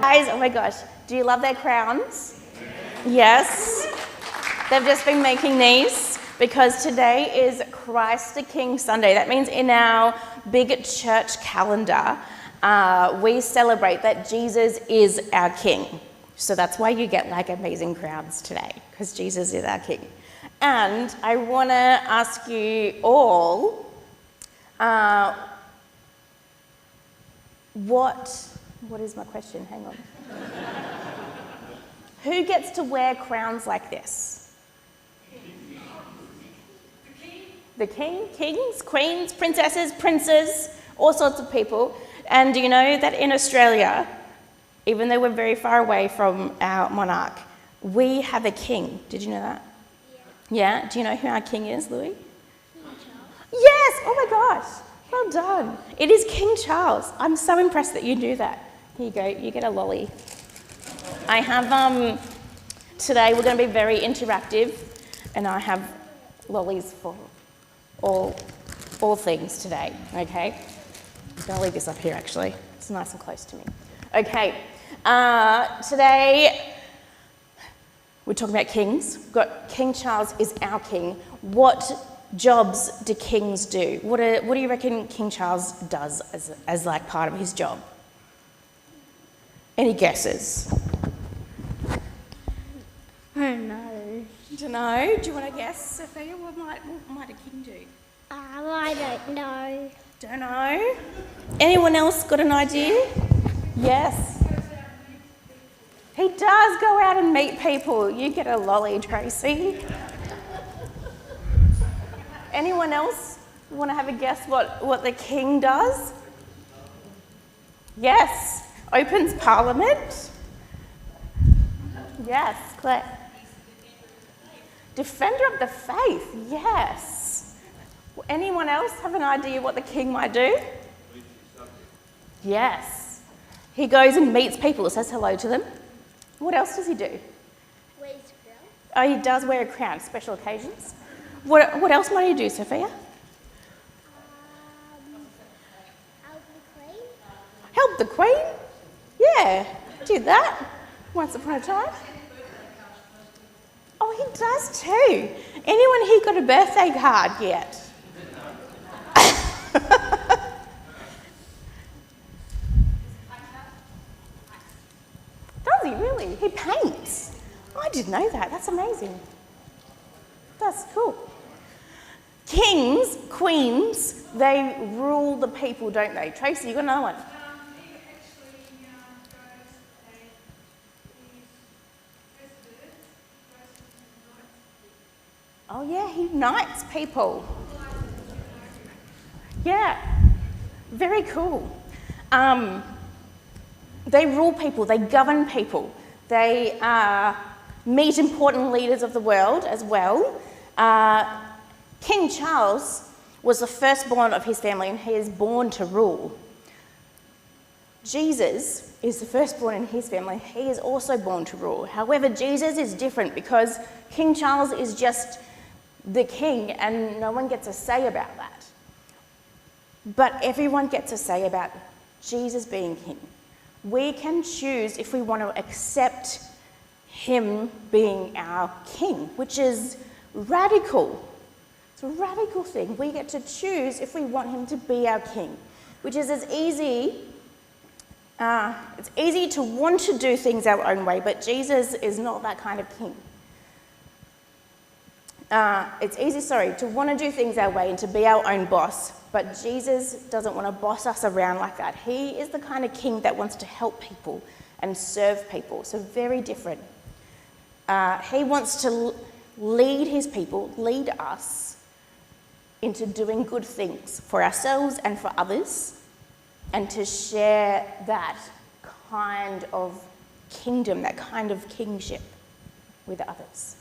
Guys, oh my gosh, do you love their crowns? Yes. They've just been making these because today is Christ the King Sunday. That means in our big church calendar, we celebrate that Jesus is our King. So that's why you get like amazing crowns today, because Jesus is our King. And I want to ask you all, what is my question? Hang on. Who gets to wear crowns like this? The king, kings, queens, princesses, princes, all sorts of people. And do you know that in Australia, even though we're very far away from our monarch, we have a king. Did you know that? Yeah? Do you know who our king is, Louis? King Charles. Yes! Oh my gosh. Well done. It is King Charles. I'm so impressed that you knew that. Here you go. You get a lolly. I have, today we're going to be very interactive, and I have lollies for all things today, okay? I'm going to leave this up here, actually. It's nice and close to me. Okay. Today, we're talking about kings. We've got King Charles is our king. What jobs do kings do? What do you reckon King Charles does as like part of his job? Any guesses? I don't know. You don't know? Do you want to guess, Sophia? What might a king do? I don't know. Don't know? Anyone else got an idea? Yes. He does go out and meet people. You get a lolly, Tracy. Anyone else want to have a guess what the king does? Yes. Opens Parliament. Yes, Claire. Defender of the faith. Yes. Anyone else have an idea what the king might do? Yes. He goes and meets people, says hello to them. What else does he do? Wears a crown. Oh, he does wear a crown, special occasions. What else might he do, Sophia? Help the Queen. Help the Queen? Yeah, did that once upon a time. Oh, he does too. Anyone here got a birthday card yet? Does he really? He paints. I didn't know that. That's amazing. That's cool. Kings, queens, they rule the people, don't they? Tracy, you got another one? Oh yeah, he knights people. Yeah, very cool. They rule people, they govern people. They meet important leaders of the world as well. King Charles was the firstborn of his family, and he is born to rule. Jesus is the firstborn in his family. He is also born to rule. However, Jesus is different because King Charles is just the king and no one gets a say about that. But everyone gets a say about Jesus being king. We can choose if we want to accept him being our king, which is radical. It's a radical thing. We get to choose if we want him to be our king, which is as easy. It's easy to want to do things our own way, but Jesus is not that kind of king. It's easy, to want to do things our way and to be our own boss, but Jesus doesn't want to boss us around like that. He is the kind of king that wants to help people and serve people, so very different. He wants to lead his people, lead us into doing good things for ourselves and for others, and to share that kind of kingdom, that kind of kingship with others.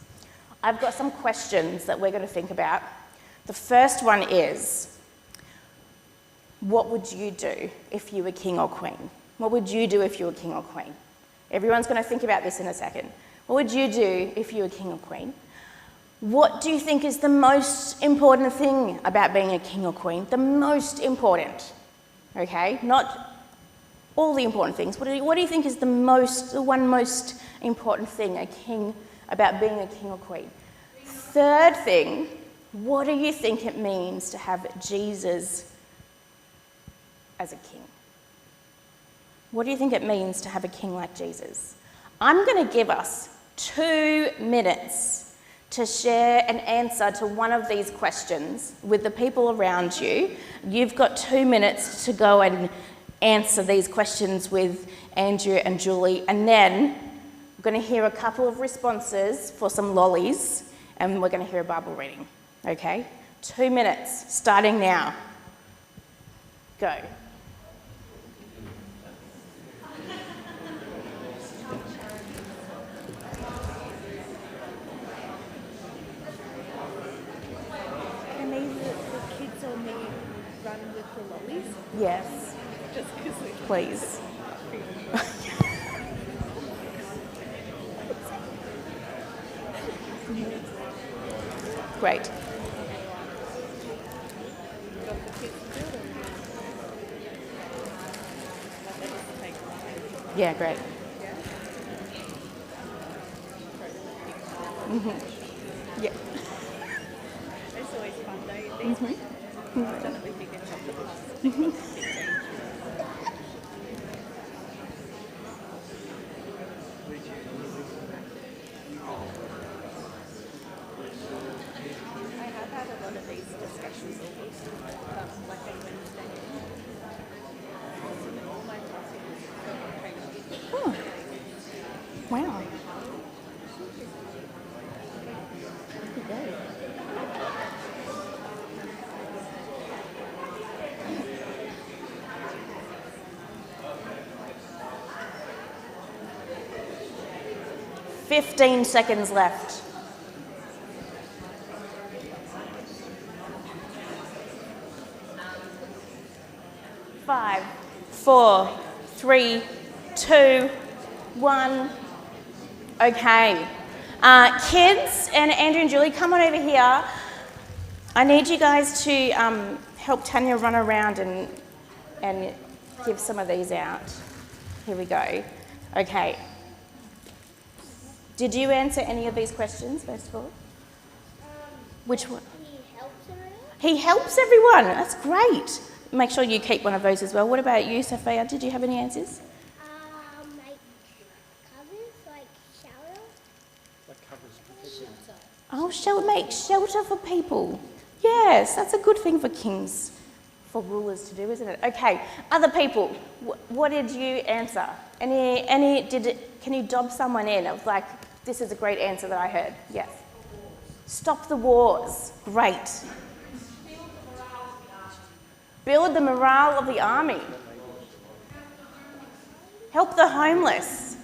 I've got some questions that we're going to think about. The first one is, what would you do if you were king or queen? What would you do if you were king or queen? Everyone's going to think about this in a second. What would you do if you were king or queen? What do you think is the most important thing about being a king or queen? The most important, okay? Not all the important things. What do you think is the one most important thing about being a king or queen? Third thing, what do you think it means to have Jesus as a king? What do you think it means to have a king like Jesus? I'm going to give us 2 minutes to share an answer to one of these questions with the people around you. You've got 2 minutes to go and answer these questions with Andrew and Julie, and then we're going to hear a couple of responses for some lollies, and we're going to hear a Bible reading. Okay? 2 minutes, starting now. Go. Can the kids or me run with the lollies? Yes, Just because we please. Great. got the kids to do them. Like they just take one. Yeah, great. Yeah. It's always fun though. These I've done it with big and chocolate puffs. I have had a lot of these discussions like on Wednesday. All my classes Oh. Wow. 15 seconds left. 5, 4, 3, 2, 1. Okay. Kids and Andrew and Julie, come on over here. I need you guys to help Tanya run around and give some of these out. Here we go. Okay. Did you answer any of these questions, first of all? Which one? He helps everyone. He helps everyone. That's great. Make sure you keep one of those as well. What about you, Sophia? Did you have any answers? Make covers, like shelter. Make shelter for people. Yes, that's a good thing for kings, for rulers to do, isn't it? Okay, other people, what did you answer? Can you dob someone in of like, this is a great answer that I heard? Yes. Stop the wars. Great. Build the morale of the army. Help the homeless.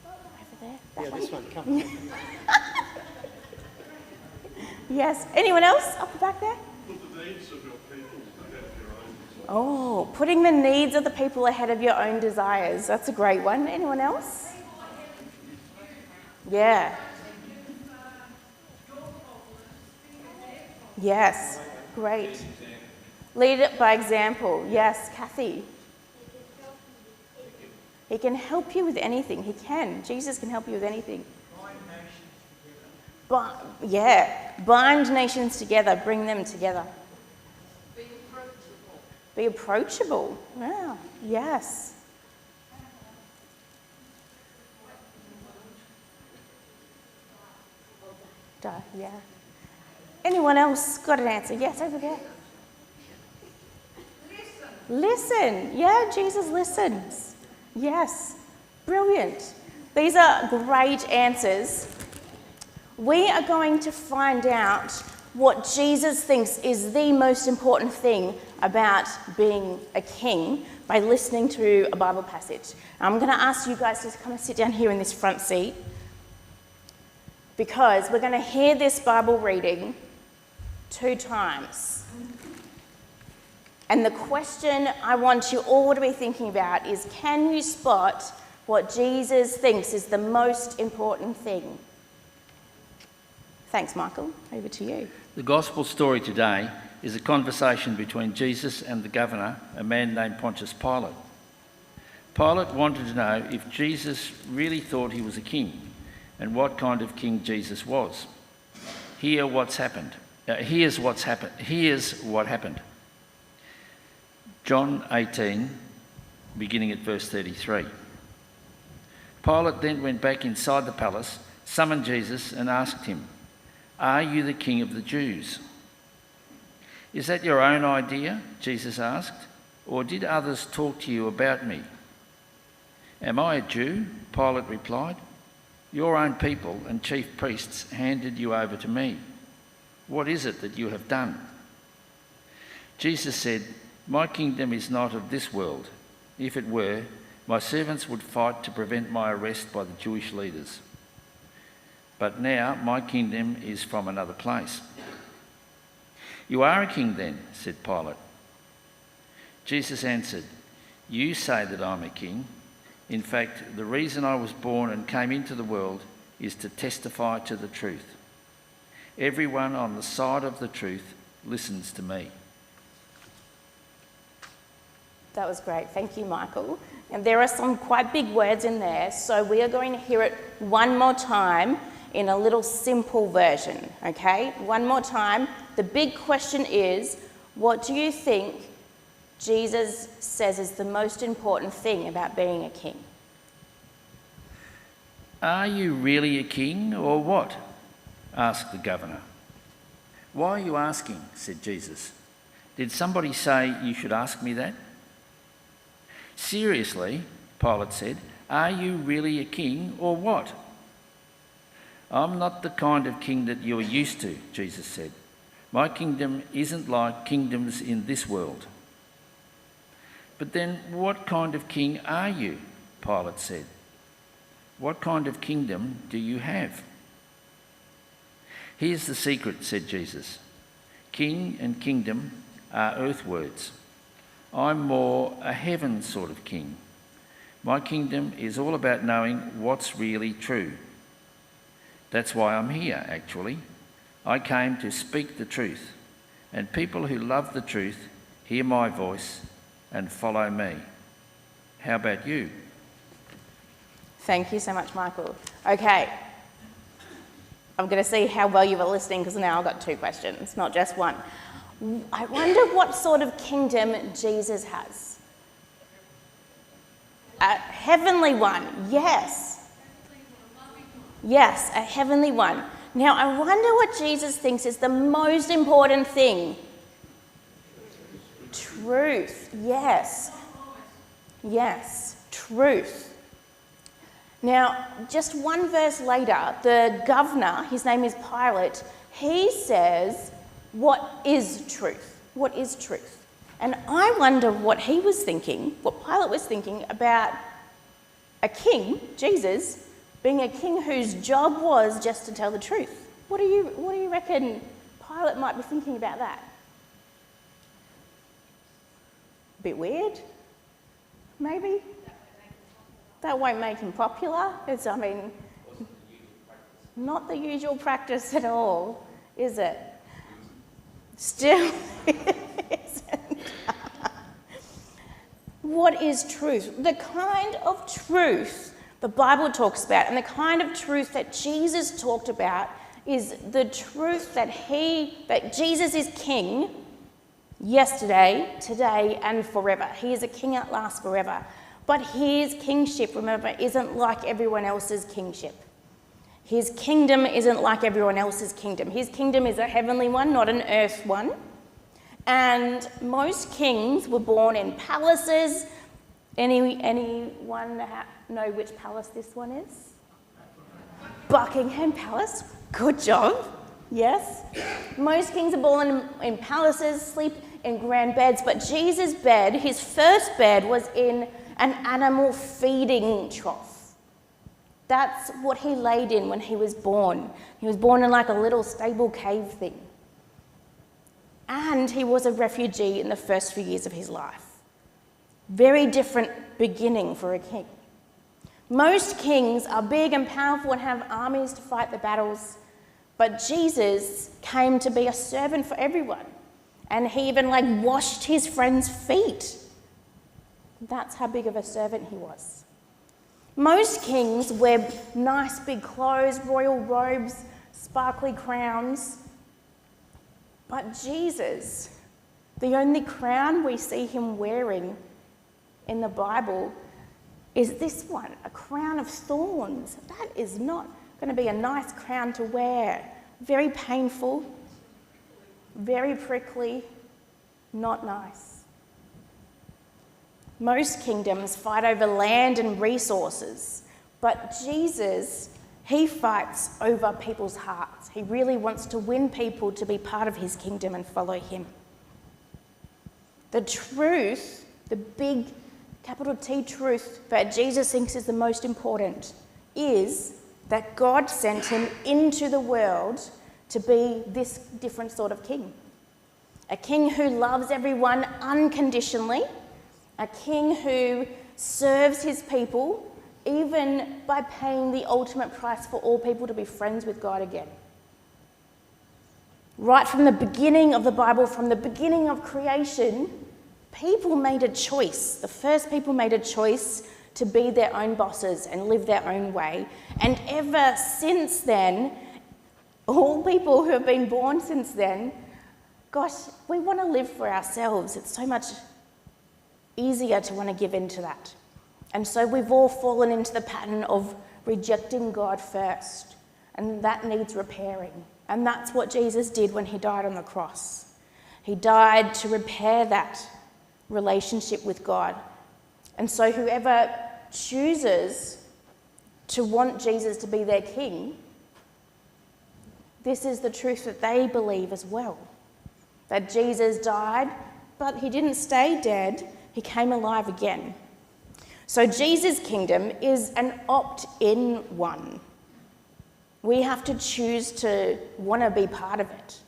Over there. Yeah, this one, come. Yes. Anyone else up the back there? Put the needs of your people ahead of your own. Oh, putting the needs of the people ahead of your own desires. That's a great one. Anyone else? Yeah. Yes. Great. Lead it by example. Yes, Kathy. He can help you with anything. He can. Jesus can help you with anything. Bind nations together. Bring them together. Be approachable. Wow. Yes. Yeah. Anyone else got an answer? Yes, over there. Listen. Yeah, Jesus listens. Yes. Brilliant. These are great answers. We are going to find out what Jesus thinks is the most important thing about being a king by listening to a Bible passage. I'm going to ask you guys to come and sit down here in this front seat because we're going to hear this Bible reading 2 times. And the question I want you all to be thinking about is, can you spot what Jesus thinks is the most important thing? Thanks, Michael. Over to you. The gospel story today is a conversation between Jesus and the governor, a man named Pontius Pilate. Pilate wanted to know if Jesus really thought he was a king and what kind of king Jesus was. Here's what happened. John 18, beginning at verse 33. Pilate then went back inside the palace, summoned Jesus and asked him, "Are you the king of the Jews?" "Is that your own idea?" Jesus asked, "or did others talk to you about me?" "Am I a Jew?" Pilate replied. "Your own people and chief priests handed you over to me. What is it that you have done?" Jesus said, "My kingdom is not of this world. If it were, my servants would fight to prevent my arrest by the Jewish leaders. But now my kingdom is from another place." "You are a king then," said Pilate. Jesus answered, "You say that I'm a king. In fact, the reason I was born and came into the world is to testify to the truth. Everyone on the side of the truth listens to me." That was great. Thank you, Michael. And there are some quite big words in there, so we are going to hear it one more time in a little simple version, okay? One more time. The big question is, what do you think Jesus says is the most important thing about being a king? "Are you really a king or what?" asked the governor. "Why are you asking?" said Jesus. "Did somebody say you should ask me that?" "Seriously," Pilate said, "are you really a king or what?" "I'm not the kind of king that you're used to," Jesus said. "My kingdom isn't like kingdoms in this world." "But then what kind of king are you?" Pilate said. "What kind of kingdom do you have?" "Here's the secret," said Jesus. "King and kingdom are earth words. I'm more a heaven sort of king. My kingdom is all about knowing what's really true. That's why I'm here, actually. I came to speak the truth, and people who love the truth hear my voice and follow me. How about you?" Thank you so much, Michael. Okay, I'm going to see how well you were listening because now I've got two questions, not just one. I wonder what sort of kingdom Jesus has. A heavenly one, yes. Yes, a heavenly one. Now, I wonder what Jesus thinks is the most important thing. Truth, yes. Yes, truth. Now, just one verse later, the governor, his name is Pilate, he says, "What is truth? What is truth?" And I wonder what he was thinking, what Pilate was thinking about a king, Jesus, being a king whose job was just to tell the truth. What do you reckon Pilate might be thinking about that? A bit weird, maybe? That won't make him popular. Not the usual practice at all, is it? Still isn't. What is truth? The kind of truth the Bible talks about and the kind of truth that Jesus talked about is the truth that Jesus is king yesterday, today, and forever. He is a king that lasts forever. But his kingship, remember, isn't like everyone else's kingship. His kingdom isn't like everyone else's kingdom. His kingdom is a heavenly one, not an earth one. And most kings were born in palaces. Anyone know which palace this one is? Buckingham Palace. Good job. Yes. Most kings are born in palaces, sleep in grand beds, but Jesus' bed, his first bed, was in an animal feeding trough. That's what he laid in when he was born. He was born in like a little stable cave thing. And he was a refugee in the first few years of his life. Very different beginning for a king. Most kings are big and powerful and have armies to fight the battles, but Jesus came to be a servant for everyone. And he even washed his friends' feet. That's how big of a servant he was. Most kings wear nice big clothes, royal robes, sparkly crowns. But Jesus, the only crown we see him wearing in the Bible is this one, a crown of thorns. That is not going to be a nice crown to wear. Very painful, very prickly, not nice. Most kingdoms fight over land and resources, but Jesus, he fights over people's hearts. He really wants to win people to be part of his kingdom and follow him. The truth, the big capital T truth that Jesus thinks is the most important is that God sent him into the world to be this different sort of king. A king who loves everyone unconditionally, a king who serves his people, even by paying the ultimate price for all people to be friends with God again. Right from the beginning of the Bible, from the beginning of creation, people made a choice. The first people made a choice to be their own bosses and live their own way. And ever since then, all people who have been born since then, gosh, we want to live for ourselves. It's so much easier to want to give in to that. And so we've all fallen into the pattern of rejecting God first, and that needs repairing. And that's what Jesus did when he died on the cross. He died to repair that relationship with God. And so whoever chooses to want Jesus to be their king, this is the truth that they believe as well. That Jesus died, but he didn't stay dead, he came alive again. So Jesus' kingdom is an opt-in one. We have to choose to want to be part of it.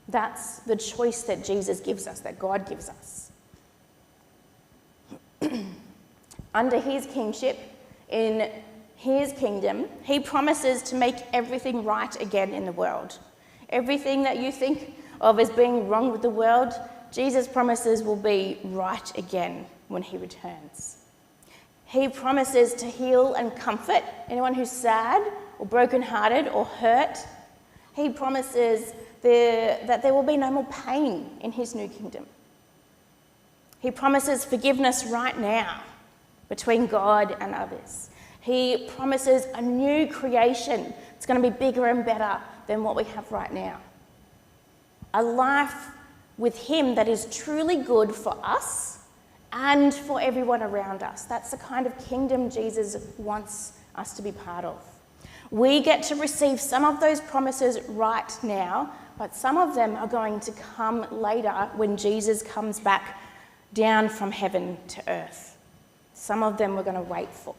That's the choice that Jesus gives us, that God gives us. Under his kingship, in his kingdom, he promises to make everything right again in the world. Everything that you think of as being wrong with the world, Jesus promises will be right again when he returns. He promises to heal and comfort anyone who's sad or brokenhearted or hurt. He promises that there will be no more pain in his new kingdom. He promises forgiveness right now between God and others. He promises a new creation. It's going to be bigger and better than what we have right now. A life with him that is truly good for us and for everyone around us. That's the kind of kingdom Jesus wants us to be part of. We get to receive some of those promises right now, but some of them are going to come later when Jesus comes back down from heaven to earth. Some of them we're going to wait for.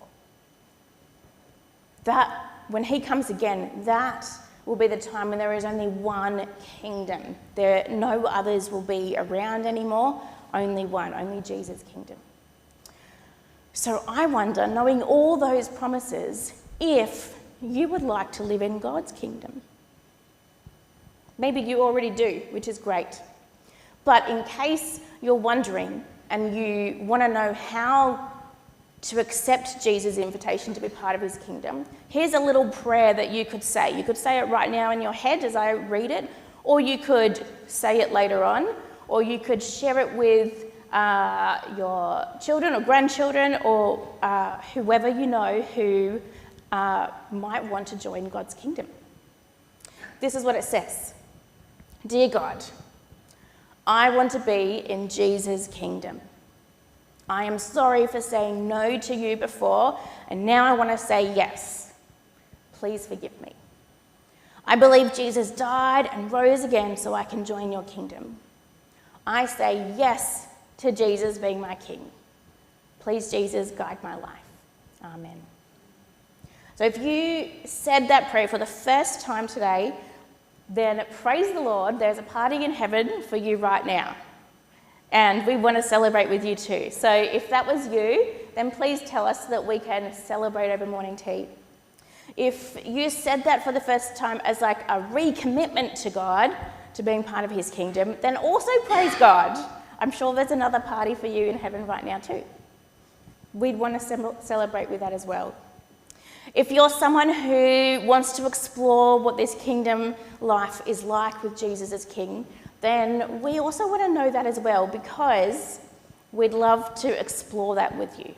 That, when he comes again, that will be the time when there is only one kingdom. No others will be around anymore, only one, only Jesus' kingdom. So I wonder, knowing all those promises, if you would like to live in God's kingdom. Maybe you already do, which is great. But in case you're wondering and you want to know how to accept Jesus' invitation to be part of his kingdom, here's a little prayer that you could say. You could say it right now in your head as I read it, or you could say it later on, or you could share it with your children or grandchildren or whoever you know who might want to join God's kingdom. This is what it says. Dear God, I want to be in Jesus' kingdom. I am sorry for saying no to you before, and now I want to say yes. Please forgive me. I believe Jesus died and rose again so I can join your kingdom. I say yes to Jesus being my king. Please, Jesus, guide my life. Amen. So if you said that prayer for the first time today, then praise the Lord, there's a party in heaven for you right now. And we want to celebrate with you too. So if that was you, then please tell us so that we can celebrate over morning tea. If you said that for the first time as like a recommitment to God, to being part of his kingdom, then also praise God. I'm sure there's another party for you in heaven right now too. We'd want to celebrate with that as well. If you're someone who wants to explore what this kingdom life is like with Jesus as King, then we also want to know that as well, because we'd love to explore that with you.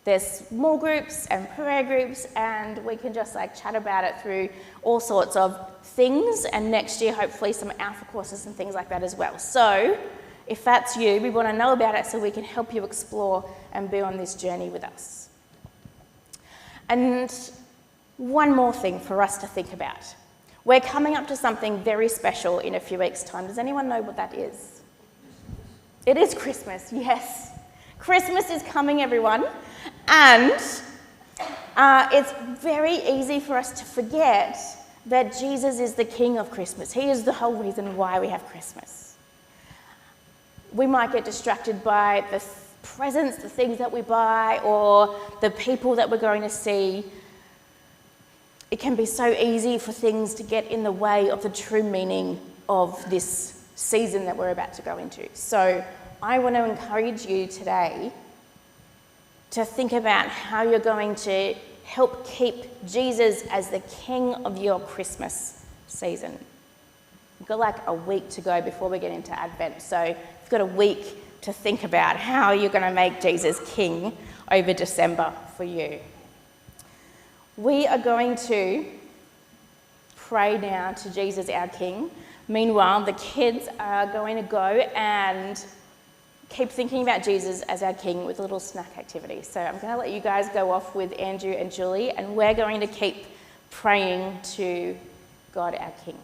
There's small groups and prayer groups, and we can just chat about it through all sorts of things, and next year hopefully some alpha courses and things like that as well. So if that's you, we want to know about it so we can help you explore and be on this journey with us. And one more thing for us to think about. We're coming up to something very special in a few weeks' time. Does anyone know what that is? It is Christmas, yes. Christmas is coming, everyone. And it's very easy for us to forget that Jesus is the King of Christmas. He is the whole reason why we have Christmas. We might get distracted by the presents, the things that we buy, or the people that we're going to see. It can be so easy for things to get in the way of the true meaning of this season that we're about to go into. So I want to encourage you today to think about how you're going to help keep Jesus as the King of your Christmas season. We've got a week to go before we get into Advent, so you've got a week to think about how you're going to make Jesus King over December for you. We are going to pray now to Jesus, our King. Meanwhile, the kids are going to go and keep thinking about Jesus as our King with a little snack activity. So I'm going to let you guys go off with Andrew and Julie, and we're going to keep praying to God, our King.